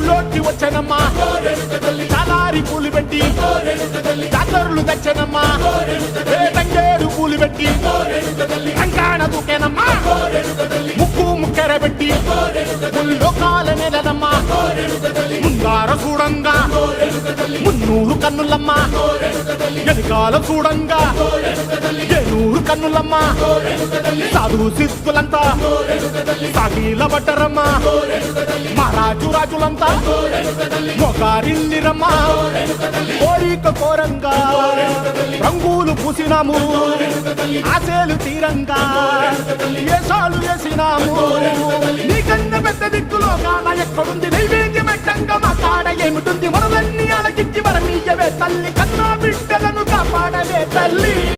ఊళ్ళోకి వచ్చనమ్మా చాలారి పూలు పెట్టి జాతరులు తెచ్చనమ్మా తంగేడు పూలు పెట్టి కంకాణ దూకేనమ్మా ముక్కు ముక్కెర పెట్టి లోకాల నెలనమ్మా ముందార చూడంగా మున్నూరు కన్నులమ్మా ఎనకాల చూడంగా ఏనూరు కన్నులమ్మా సాధు సిద్ధులంతా సాగిల పట్టరమ్మా మహారాజు రాజులంతా మొగారిల్లిరమ్మా కోరిక కోరంగా రంగులు పూసినాము ఆశలు తీరంగా ఏసాలు వేసినాము నీకన్నా పెద్ద దిక్కులో కాన ఎక్కడుంది నైవేద్యం ఎట్టంగా మా కాడ ఏమిటుంది మనలన్నీ అలకిచ్చి వరమీయవే తల్లి కన్నా బిడ్డలను కాపాడవే తల్లి.